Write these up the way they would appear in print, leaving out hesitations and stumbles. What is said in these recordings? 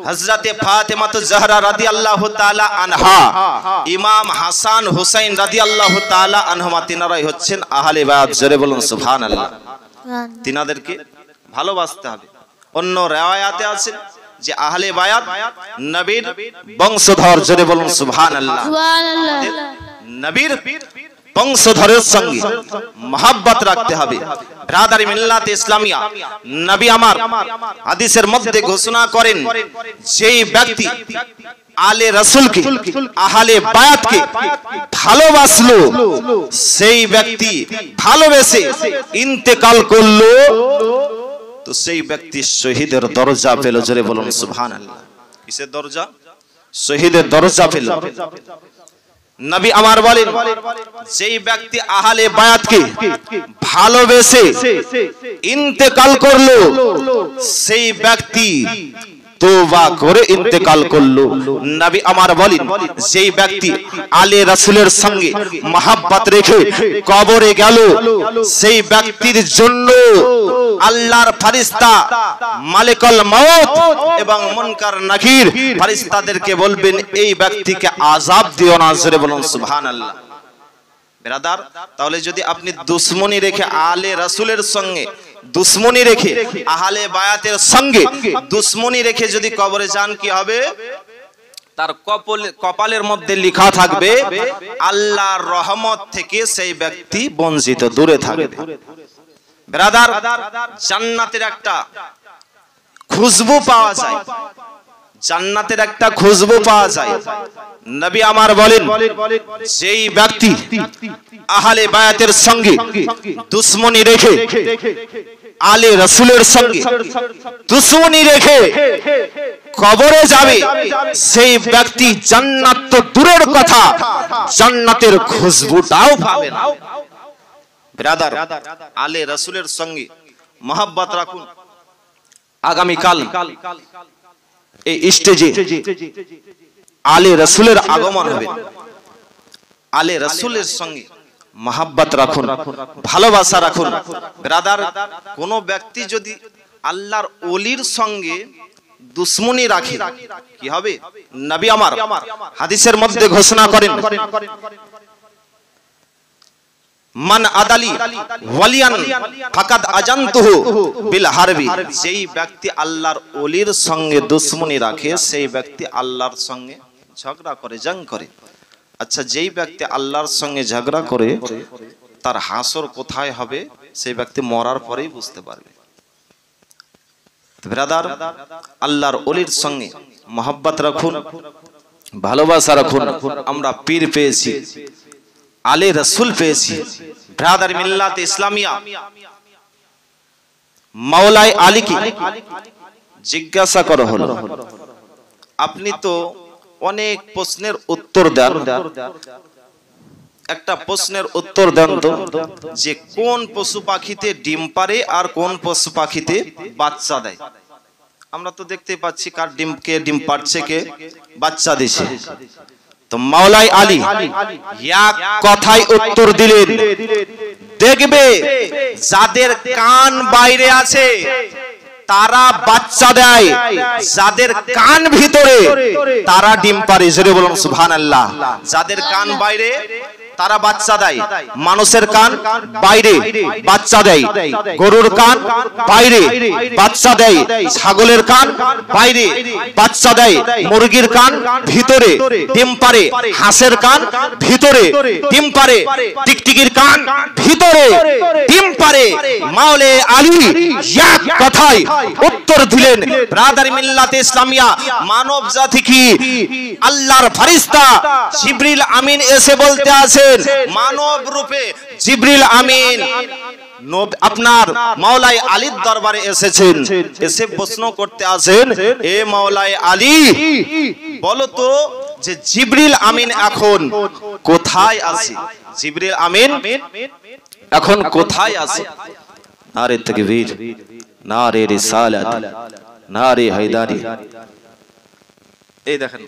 হযরতে ফাতেমা জাহরা রাদিয়াল্লাহু তাআলা আনহা, ইমাম হাসান হুসাইন রাদিয়াল্লাহু তাআলা আনহুমা, তিনারাই হচ্ছেন আহলে বায়াত। জোরে বলুন সুবহানাল্লাহ। তিনাদেরকে ভালোবাসতে হবে। অন্য riwayate আছে যে আহলে বায়াত নবীর বংশধর। জোরে বলুন সুবহানাল্লাহ। সুবহানাল্লাহ। নবীর বংশধরের সঙ্গে মহব্বত রাখতে হবে। ব্রাদারি মিল্লাত ইসলামিয়া, নবী আমার হাদিসের মধ্যে ঘোষণা করেন, যেই ব্যক্তি আলে রাসূলকে, আহলে বায়াতকে ভালোবাসলো, সেই ব্যক্তি ভালোবেসে ইন্তেকাল করলো, তো সেই ব্যক্তি শহীদের দরজা পেল। জোরে বলুন সুবহানাল্লাহ। কিসের দরজা? শহীদের দরজা পেল। নবী আমার বলেন, যেই ব্যক্তি আহলে বায়াতকে ভালোবেসে ইন্তেকাল করলো, সেই ব্যক্তি তওবা করে ইন্তেকাল করলো। নবী আমার বলেন, যেই ব্যক্তি আলে রাসূলের সঙ্গে মহব্বত রেখে কবরে গেল, সেই ব্যক্তির জন্য আল্লাহর ফেরেশতা মালিকুল মউত এবং মুনকার নাকির ফেরেশতাদেরকে বলবেন, এই ব্যক্তিকে আযাব দিও না। জোরে বলুন সুবহানাল্লাহ। ব্রাদার, তাহলে যদি আপনি দুশমনি রেখে আলে রাসূলের সঙ্গে দুশমনি রেখে, আহলে বায়াতের সঙ্গে দুশমনি রেখে যদি কবরে যান, কি হবে? তার কপালের মধ্যে লেখা থাকবে আল্লাহর রহমত থেকে সেই ব্যক্তি বঞ্চিত, দূরে থাকবে। ব্রাদার, জান্নাতের একটা খুশবু পাওয়া যায়, জান্নাতের একটা খুশবু পাওয়া যায়। নবী আমার বলেন, যেই ব্যক্তি আহলে বায়াতের সঙ্গে দুশমনি রেখে, আলে রাসূলের সঙ্গে দুশমনি রেখে কবরে যাবে, সেই ব্যক্তি জান্নাত তো দূরের কথা, জান্নাতের খুশবুটাও পাবে না। ব্রাদার, আলে রাসূলের সঙ্গে মহব্বত রাখুন। আগামী কাল এই স্টেজে আলে রাসূলের আগমন হবে। আলে রাসূলের সঙ্গে মহব্বত রাখুন, ভালোবাসা রাখুন। ব্রাদার, কোন ব্যক্তি যদি আল্লাহর ওলির সঙ্গে দুশমনি রাখে, কি হবে? নবী আমার হাদিসের মধ্যে ঘোষণা করেন, মান আদালি ওয়ালিয়ান ফাকাদ আজানতুহু বিল হারবি। যেই ব্যক্তি আল্লাহর ওলির সঙ্গে দুশমনি রাখে, সেই ব্যক্তি আল্লাহর সঙ্গে ঝগড়া করে, জং করে। আচ্ছা, যেই ব্যক্তি আল্লাহর সঙ্গে ঝগড়া করে, তার হাসর কোথায় হবে সেই ব্যক্তি মরার পরেই বুঝতে পারবে। ব্রাদার, আল্লাহর ওলির সঙ্গে মহব্বত রাখুন, ভালোবাসা রাখুন। আমরা পীর পেয়েছি, আলে রাসূল পেয়েছি। ব্রাদার মিল্লাত ইসলামিয়া, মাওলাই আলীকে জিজ্ঞাসা করা হলো, আপনি তো অনেক প্রশ্নের উত্তর দেন, একটা প্রশ্নের উত্তর দেন তো, যে কোন পশু পাখিতে ডিম পাড়ে আর কোন পশু পাখিতে বাচ্চা দেয়? আমরা তো দেখতে পাচ্ছি কার ডিম, কে ডিম পাড়ছে, কে বাচ্চা দিছে। তো মাওলাই আলী এক কথায় উত্তর দিলেন, দেখবে যাদের কান বাইরে আছে তারা বাচ্চা দেয়, যাদের কান ভিতরে তারা ডিম পাড়ে। জোরে বলুন সুবহানাল্লাহ। যাদের কান বাইরে তারা বাচ্চা দেয়। মানুষের কান বাইরে বাচ্চা দেয়, গরুর কান বাইরে বাচ্চা দেয়, ছাগলের কান বাইরে বাচ্চা দেয়, মুরগির কান ভিতরে ডিম পাড়ে, হাঁসের কান ভিতরে ডিম পাড়ে, টিকটিকির কান ভিতরে ডিম পাড়ে। মাওলে আলী এক কথায় উত্তর দিলেন। ব্রাদার মিল্লাতে ইসলামিয়া, মানব জাতি কি আল্লাহর ফেরেশতা জিবরিল আমিন এসে বলতে আছে, মানব রূপে জিবরিল আমিন আপনার মাওলাই আলীর দরবারে এসেছেন, এসে প্রশ্ন করতে আছেন, এ মাওলাই আলী, বলো তো যে জিবরিল আমিন এখন কোথায় আছে? জিবরিল আমিন এখন কোথায় আছে? নারে তাকবীর, নারে রিসালাত, নারে হায়দারি। এই দেখেন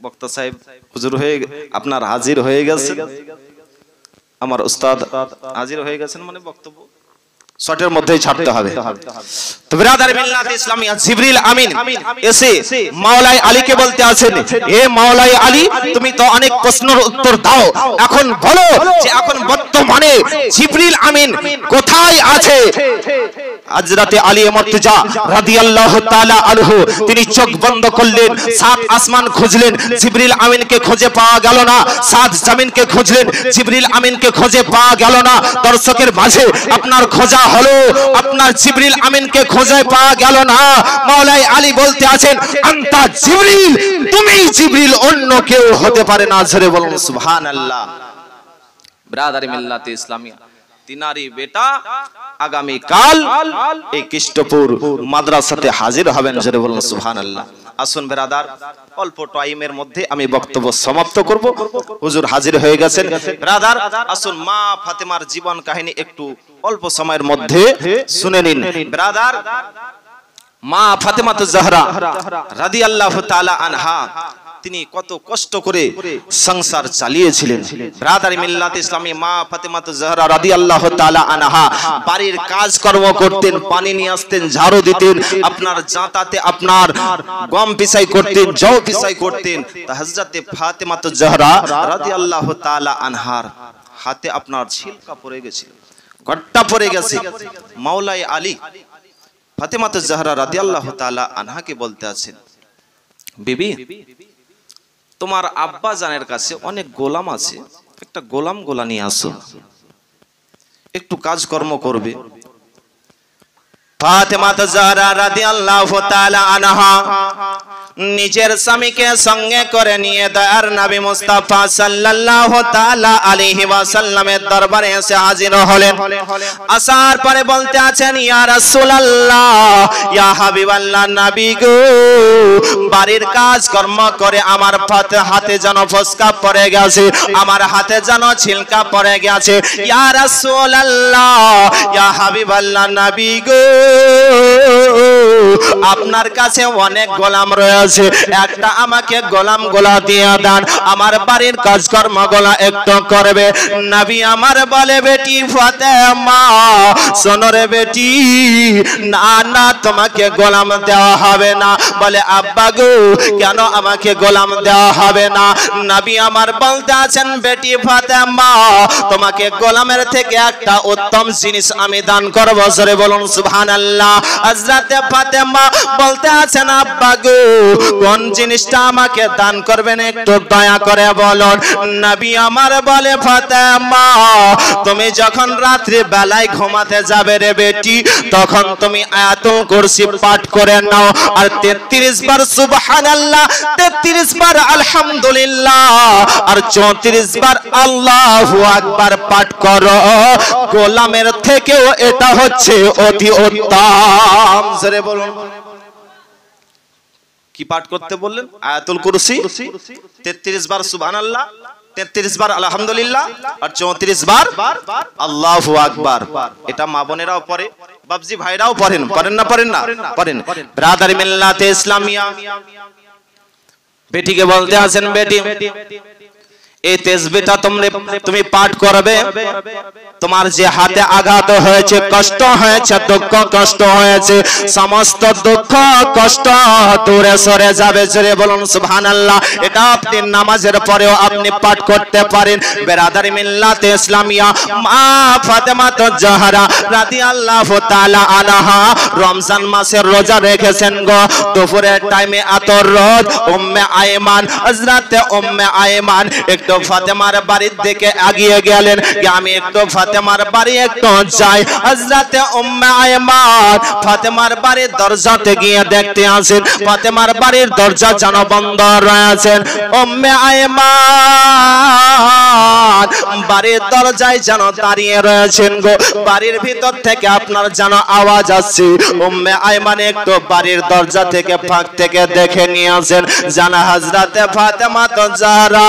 বক্তা সাহেব হুজুর হয়ে আপনার হাজির হয়ে গেছেন, আমার উস্তাদ হাজির হয়ে গেছেন, মানে বক্তব্য শর্টের মধ্যেই ছাড়তে হবে। তো ব্রাদার মিল্লাত ইসলামিয়া জিবরিল আমিন এসে মাওলাই আলীকে বলতে আছেন, হে মাওলাই আলী, তুমি তো অনেক প্রশ্নের উত্তর দাও, এখন বলো যে এখন বর্তমানে জিবরিল আমিন কোথায় আছে? হযরতে আলী মুর্তজা রাদিয়াল্লাহু তাআলা আনহু তিনি চোখ বন্ধ করলেন, সাত আসমান খুঁজলেন, জিবরিল আমিনকে খুঁজে পাওয়া গেল না। সাত জমিনকে খুঁজলেন, জিবরিল আমিনকে খুঁজে পাওয়া গেল না। দর্শকের মাঝে আপনার খোঁজা হলো, আপনার জিবরিল আমিনকে খুঁজে পাওয়া গেল না। মাওলাই আলী বলতে আছেন, আনতা জিবরিল, তুমি জিবরিল, অন্য কেউ হতে পারে না। জোরে বলুন সুবহানাল্লাহ। ব্রাদার মিল্লাতে ইসলামিয়া তিনারি বেটা আগামী কাল এই কৃষ্টপুর মাদ্রাসাতে হাজির হবেন। জোরে বলুন সুবহানাল্লাহ। আসুন ব্রাদার, অল্প টাইমের মধ্যে আমি বক্তব্য সমাপ্ত করব। হুজুর হাজির হয়ে গেছেন। ব্রাদার আসুন, মা ফাতেমার জীবন কাহিনী একটু অল্প সময়ের মধ্যে শুনে নিন। ব্রাদার, মা ফাতেমাতুজ জাহরা রাদিয়াল্লাহু তাআলা আনহা তিনি কত কষ্ট করে সংসার চালিয়েছিলেন। ব্রাদার মিল্লাত ইসলামী মা ফাতেমাতুজ জাহরা রাদিয়াল্লাহু তাআলা আনহা বাড়ির কাজকর্ম করতেন, পানি নিয়ে আসতেন, ঝাড়ু দিতেন, আপনার জাঁতাতে আপনার গম পিসাই করতেন, জও পিসাই করতেন। তা হযরতে ফাতেমাতুজ জাহরা রাদিয়াল্লাহু তাআলা আনহার হাতে আপনার ছিলকা পড়ে গেছিল, গট্টা পড়ে গেছে। মাওলাই আলী ফাতেমাতুজ জাহরা রাদিয়াল্লাহু তাআলা আনহাকে বলতে আছেন, বিবি, তোমার আব্বা জানের কাছে অনেক গোলাম আছে, একটা গোলাম গোলা নিয়ে আসো, একটু কাজকর্ম করবে। ফাতেমাতুজ জাহরা রাদিয়াল্লাহু তাআলা আনহা নিজের স্বামীকে সঙ্গে করে নিয়ে দয়ার নবী মুস্তাফা সাল্লাল্লাহু তাআলা আলাইহি ওয়াসাল্লামের দরবারে এসে হাজির হলেন। আসার পরে বলতে আছেন, ইয়া রাসূলুল্লাহ, ইয়া হাবিবাল্লাহ, নবী গো, বাড়ির কাজ কর্ম করে আমার হাতে যেন ফসকা পড়ে গেছে, আমার হাতে যেন ছিলকা পড়ে গেছে। ইয়া রাসূলুল্লাহ, ইয়া হাবিবাল্লাহ, নবী গো, আপনার কাছে অনেক গোলাম রয়েছে, একটা আমাকে গোলাম গোলা দিয়ে দেন, আমার বাড়ির কাজকর্ম গোলা একটু করবে। নবী আমার বলে, বেটি ফাতেমা, শোনো রে বেটি, না না, তোমাকে গোলাম দেওয়া হবে না। বলে, আব্বা গো, কেন আমাকে গোলাম দেওয়া হবে না? নবী আমার বলতে আছেন, বেটি ফাতেমা, তোমাকে গোলামের থেকে একটা উত্তম জিনিস আমি দান করব। জোরে বলুন সুবহানাল্লাহ। হযরতে ফাতেমা বলতে আছেন, আব্বা গো, কোন জিনিসটা আমাকে দান করবেন একটু দয়া করে বলুন। নবী আমার বলে, ফাতেমা, তুমি যখন রাত্রি বেলায় ঘুমাতে যাবে রে বেটি, তখন তুমি আয়াতুল কুরসি পাঠ করে নাও, আর 33 বার সুবহানাল্লাহ, 33 বার আলহামদুলিল্লাহ, আর 34 বার আল্লাহু আকবার পাঠ করো। গোলামের থেকেও এটা হচ্ছে অতি উত্তম। জোরে বলুন। কি পাঠ করতে বললেন? আয়াতুল কুরসি, 33 বার সুবহানাল্লাহ, 33 বার আলহামদুলিল্লাহ, আর 34 বার আল্লাহু আকবার। এটা মা বোনেরাও পড়ে, বাবজি ভাইরাও পড়েন, পড়েন না? পড়েন না? পড়েন। ব্রাদার মিল্লাতে ইসলামিয়া বেটিকে বলতে আছেন, বেটি, এই তাসবিহটা তুমি পাঠ করবে। তোমার যে হাতে আঘাত হয়েছে, কষ্ট হয়েছে, দুঃখ কষ্ট হয়েছে, সমস্ত দুঃখ কষ্ট দূরে সরে যাবে। জোরে বলুন সুবহানাল্লাহ। এটা আপনি নামাজের পরেও আপনি পাঠ করতে পারেন। বেরাদারি মিল্লাতে ইসলামিয়া মা ফাতেমাতুজ জাহরা রাদিয়াল্লাহু তাআলা আনহা রমজান মাসের রোজা রেখেছেন গো। দুপুরের টাইমে আতর রোদ, উম্মে আয়মান, হযরতে উম্মে আয়মান একটু ফাতেমার বাড়ির দিকে এগিয়ে গেলেন, আমি একটু ফাতেমার বাড়ি একটু যাই। হযরতে উম্মে আয়মান ফাতেমার বাড়ির দরজাতে গিয়ে দেখতে আসেন ফাতেমার বাড়ির দরজা যেন বন্ধ রয়েছে। উম্মে আয়মান বাড়ির দরজায় যেন দাঁড়িয়ে রয়েছেন গো। বাড়ির ভিতর থেকে আপনার যেন আওয়াজ আসছে। উম্মে আয়মান একটু বাড়ির দরজা থেকে ফাঁক থেকে দেখে নিয়ে আসেন, জানা হযরতে ফাতেমাতুজ জাহরা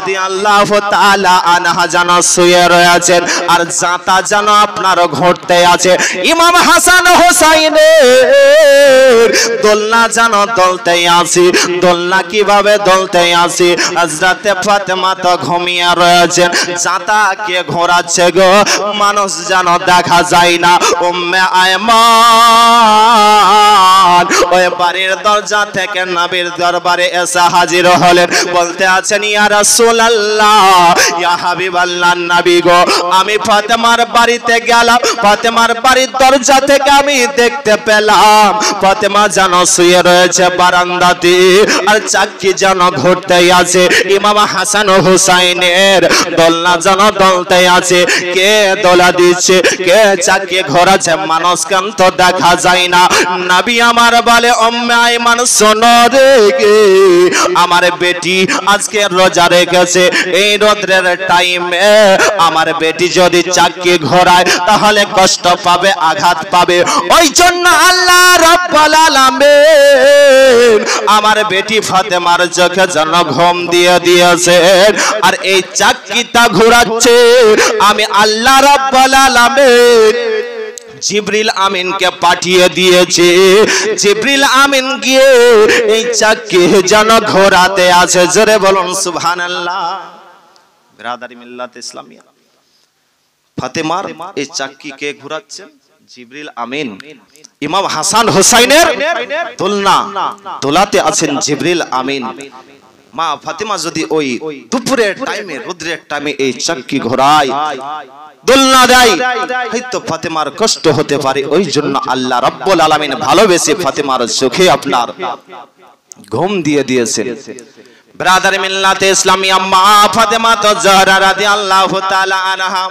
রাদিয়াল্লাহু তাআলা আনহা যেন শুয়ে রয়েছেন আর জাতা যেন আপনার ঘুরতে আছে। ইমাম হাসান হুসাইনের দোলনা যেন দলতে আছে। দোলনা কিভাবে দলতে আছে? হযরতে ফাতেমা তো ঘুমিয়ে রয়েছেন, জাতা কে ঘোরাচ্ছে গো? মানুষ যেন দেখা যায় না। উম্মে আয়মান ওই বাড়ির দরজা থেকে নবীর দরবারে এসে হাজির হলেন, বলতে আছেন ইয়া রাসূলুল্লাহ, ইয়া হাবিবাল্লাহ নবী গো, আমি ফাতেমার বাড়িতে গেলাম, ফাতেমার বাড়ির দরজা থেকে আমি দেখতে পেলাম ফাতেমা যেন শুয়ে রয়েছে বারান্দাতে আর চাকি যেন ঘুরতে আছে। ইমাম হাসান ও হুসাইনের দোলনা যেন দলতে আছে। কে দোলা দিচ্ছে, কে চাকি ঘোরাচ্ছে? মানুষ কেন তো দেখা যায় না। নবী আমার বলে উম্মে আয়মান শোনো রে, আমার বেটি আজকে রোজা রেখেছে, এই রোদ্রের টাইমে আমার বেটি যদি চাকি ঘোরায় তাহলে কষ্ট পাবে, আঘাত পাবে। ওই জন্য আল্লাহ রাব্বুল আলামিন আমার বেটি ফাতেমার চোখে যেন ঘুম দিয়ে দিয়েছেন আর এই চাকিটা ঘোরাচ্ছে। আমি আল্লাহ রাব্বুল আলামিন জিবরিল আমিনকে পাঠিয়ে দিয়েছে। জিবরিল আমিন গিয়ে এই চাকি যেন ঘোরাতে আছে। জোরে বলুন সুবহানাল্লাহ। বিরাদারি মিল্লাত ইসলামিয়া, ফাতেমার এই চাকি কে ঘোরাচ্ছেন? জিবরিল আমিন। ইমাম হাসান হুসাইনের দোলনা দোলাতে আছেন জিবরিল আমিন। মা ফাতেমা যদি ওই দুপুরের টাইমে, রোদ্রের টাইমে এই চাকি ঘোরায়, দোলনা দেয়, হয়তো ফাতেমার কষ্ট হতে পারে। ওই জন্য আল্লাহ রাব্বুল আলামিন ভালোবেসে ফাতেমার চোখে আপনার ঘুম দিয়ে দিয়েছেন। ব্রাদার মিল্লাতে ইসলামিয়া, মা ফাতেমা তো জাহরা রাদিয়াল্লাহু তাআলা আনহা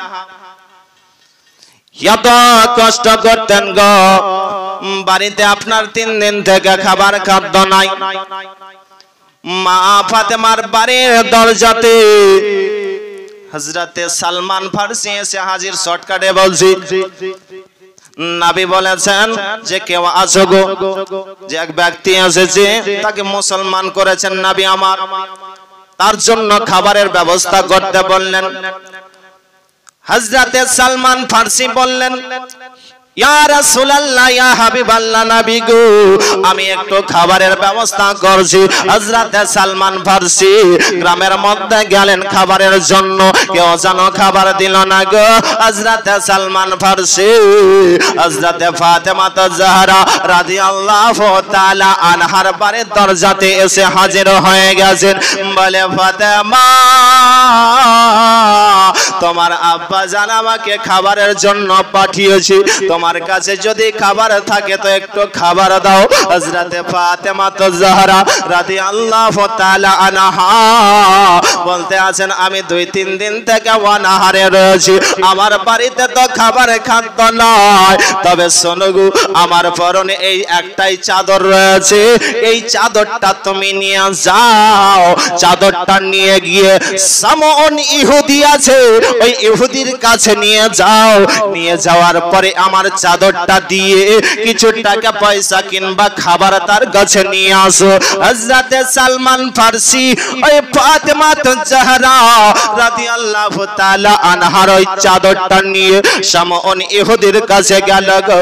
এত কষ্ট করতেন গো, বাড়িতে আপনার 3 দিন থেকে খাবার খাদ্য নাই। মা ফাতেমার বাড়ির দরজাতে হযরতে সালমান ফারসি এসে হাজির। শর্টকাটে বলছি, নবী বলেছেন যে কেউ আছো গো, যে এক ব্যক্তি এসেছে তাকে মুসলমান করেছেন নবী আমার, তার জন্য খাবারের ব্যবস্থা করতে বললেন। হযরতে সালমান ফারসি বললেন ইয়া রাসূলুল্লাহ, ইয়া হাবিবাল্লাহ নবী গো, আমি একটু খাবারের ব্যবস্থা করছি। হযরতে সালমান ফারসি গ্রামের মধ্যে গেলেন খাবারের জন্য, কেউ যেন খাবার দিল না গো। হযরতে সালমান ফারসি হযরতে ফাতেমা জাহরা রাদিয়াল্লাহু তাআলা আনহার বাড়ির দরজাতে এসে হাজির হয়ে গেছেন। বলে ফাতেমা, তোমার আব্বা জান আমাকে খাবারের জন্য পাঠিয়েছে, তোমার কাছে যদি খাবার থাকে তো একটু খাবার দাও। হযরতে ফাতেমা জাহরা রাদিয়াল্লাহু তাআলা আনহা বলতে আছেন আমি 2-3 দিন থেকে অনাহারে রয়েছি, আমার বাড়িতে তো খাবার খাদ্য নয়। তবে শোনো গো, আমার পরনে এই একটাই চাদর রয়েছে, এই চাদরটা তুমি নিয়ে যাও। চাদরটা নিয়ে গিয়ে সামউন ইহুদি আছে, ওই ইহুদির কাছে নিয়ে যাও। নিয়ে যাওয়ার পরে আমার চাদরটা দিয়ে কিছু টাকা পয়সা কিংবা খাবার তার কাছে নিয়ে আসো। হযরতে সালমান ফারসি ওই ফাতেমা জাহরা রাদিয়াল্লাহু তাআলা আনহার ওই চাদরটা নিয়ে সামউন ইহুদির কাছে গেল গো।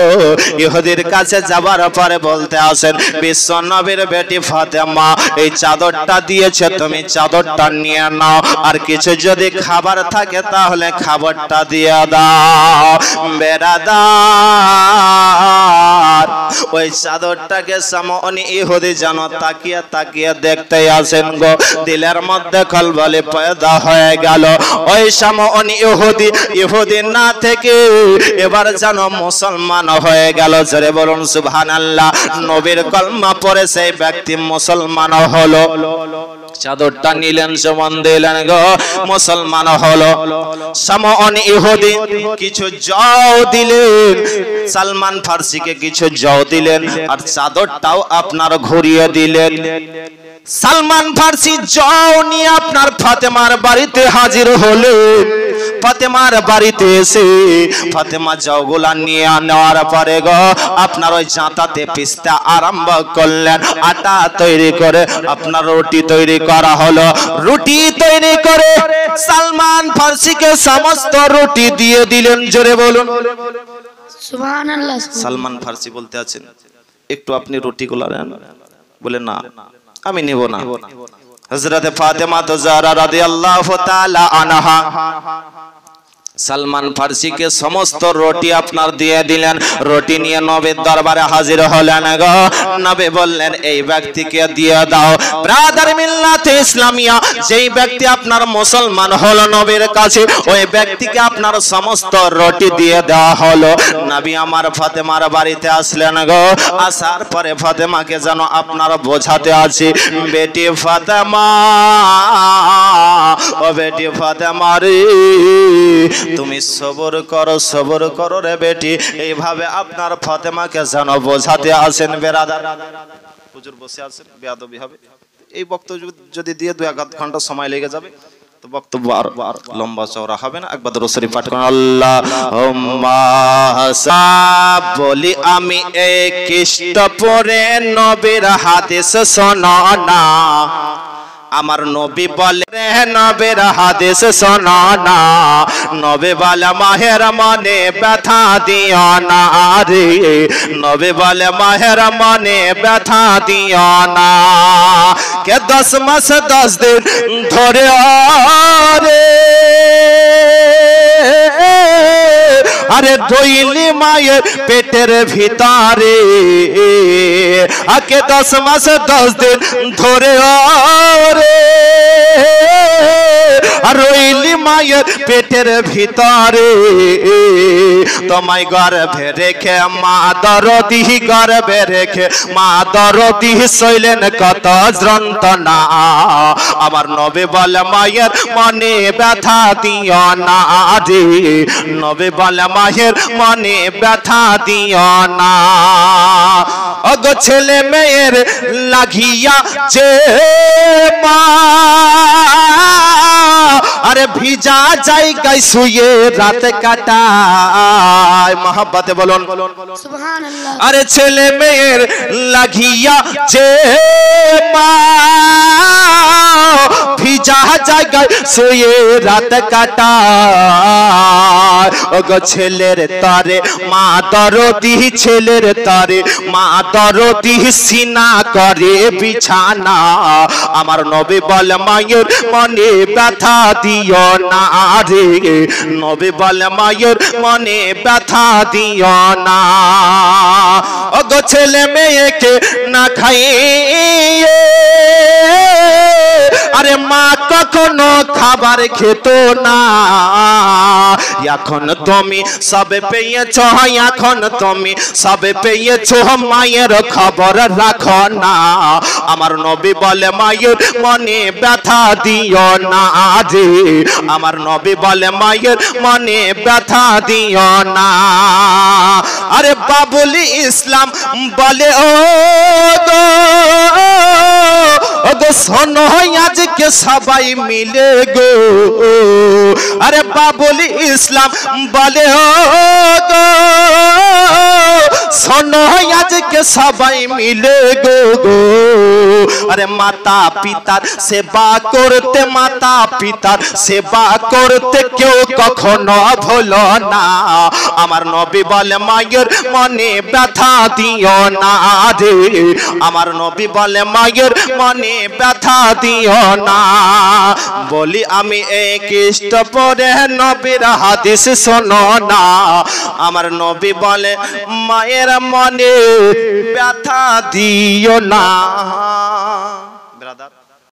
ইহুদির কাছে যাবার পরে বলতে আসেন বিশ্ব নবীর বেটি ফাতেমা এই চাদরটা দিয়েছে, তুমি চাদরটা নিয়ে নাও, আর কিছু যদি খাবার থাকে তাহলে খাবারটা দিয়ে দাও। বেরাদার ওই চাদরটাকে সামউন ইহুদি যেন তাকিয়ে তাকিয়ে দেখতে আসেন গো। দিলের মধ্যে খলবলে পয়দা হয়ে গেল। ওই সামউন ইহুদি না থেকে এবার যেন মুসলমান হয়ে গেল। জোরে বলুন সুবহানাল্লাহ। নবীর কলমা পড়ে সেই ব্যক্তি মুসলমান হলো। চাদরটা নিলেন, সমান দিলেন গো, মুসলমান হলো। সামউন ইহুদি কিছু জও দিলেন, সালমান ফারসিকে কিছু জও দিলেন, আর চাদরটাও আপনার ঘুরিয়ে দিলেন। সালমান ফারসি জও নিয়ে আপনার ফাতেমার বাড়িতে হাজির হলেন। ফাতেমার বাড়িতে এসে ফাতেমা জওগুলা নিয়ে নেওয়ার পরে গো আপনার ওই জাঁতাতে পিস্তা আরম্ভ করলেন। আটা তৈরি করে আপনার রুটি তৈরি করা হলো। রুটি তৈরি করে সালমান ফার্সিকে সমস্ত রুটি দিয়ে দিলেন। জোরে বলুন সুবহানাল্লাহ। সালমান ফার্সি বলতে আছেন একটু আপনি রুটিগুলো নেন। বলে না আমি নেব না। হযরত ফাতেমা জাহরা রাদিয়াল্লাহু তাআলা আনহা সালমান ফার্সিকে সমস্ত রুটি আপনার দিয়ে দিলেন। রুটি নিয়ে নবীর দরবারে হাজির হলেন গো। নবী বললেন এই ব্যক্তিকে দিয়ে দাও। ব্রাদার মিল্লাতে ইসলামিয়া, যেই ব্যক্তি আপনার মুসলমান হলো নবীর কাছে, ওই ব্যক্তিকে আপনার সমস্ত রুটি দিয়ে দেওয়া হলো। নবী আমার ফাতেমার বাড়িতে আসলেন গো। আসার পরে ফাতেমাকে যেন আপনার বোঝাতে আছে, বেটি ফাতেমা, ও বেটি ফাতেমা রে, তুমি সবর করো রে বেটি। এইভাবে আপনার ফাতেমাকে যেন বোঝাতে আসেন। বেরাদার হুজুর বসে আছেন, বেয়াদবি হবে। এই বক্তব্য যদি দিয়ে 2-1 ঘন্টা সময় লেগে যাবে তো বক্তব্য আর লম্বা চওড়া হবে না। একবার দরুদ শরীফ পাঠ করুন। আল্লাহুম্মা সাব বলি আমি এক খ্রিস্ট পরে নবীর হাদিস শোনো না। আমার নবী বলে নবীর হাদিস শোনো না। নবী বলে মাহের মনে ব্যথা দিও না রে। নবী বলে মাহের মনে ব্যথা দিও না। কে 10 মাস 10 দিন ধরে রে আরে ধইলি মায়ের পেটের ভিতরে। আকে 10 মাস 10 দিন ধরে রে রইলি মায়ের পেটের ভিতরে। তোমায় গর্ভে রেখে মা দরদি, গর্ভে রেখে মা দরদি সইলেন কত যন্ত্রণা। আমার নবী বলে মায়ের মনে ব্যথা দিও না রে। নবী বলে মায়ের মনে ব্যথা দিও না। ওগো ছেলে মেয়ের লাগিয়া যে মা আরে ভিজা জায়গায় শুয়ে রাত কাটায়। মহব্বতে বলুন সুবহানাল্লাহ। আরে ছেলে মেয়ের লাগিয়া যে মা ভিজা জায়গায় শুয়ে রাত কাটায়। ওগো ছেলের তরে মা দরদি, ছেলের তরে মা দরদি সিনা করে বিছানা। আমার নবী বলে মায়ের মনে ব্যথা দিও না রে। নবী বলে মায়ের মনে ব্যথা দিও না। ওগো ছেলে মেয়েকে না খাইয়ে আরে মা কখনো খাবার খেত না। এখন তুমি সবে পেয়েছো, এখন তুমি সবে পেয়েছো, মায়ের খবর রাখো না। আমার নবী বলে মায়ের মনে ব্যথা দিও না রে। আমার নবী বলে মায়ের মনে ব্যথা দিও না। আরে বাবুল ইসলাম বলে ও গো শোনো আজকে সবাই মিলে গো। আরে বাবুল ইসলাম বলে ও গো শোনো আজকে সবাই মিলে গো। আরে মাতা পিতার সেবা করতে, মাতা পিতার সেবা করতে কেউ কখনো ভুলো না। আমার নবী বলে মায়ের মনে ব্যথা দিও না রে। আমার নবী বলে মায়ের মনে ব্যথা দিও না। বলি আমি এক খ্রিস্ট পরে নবীর হাদিস শোনো না। আমার নবী বলে মায়ের মনে ব্যথা দিও না।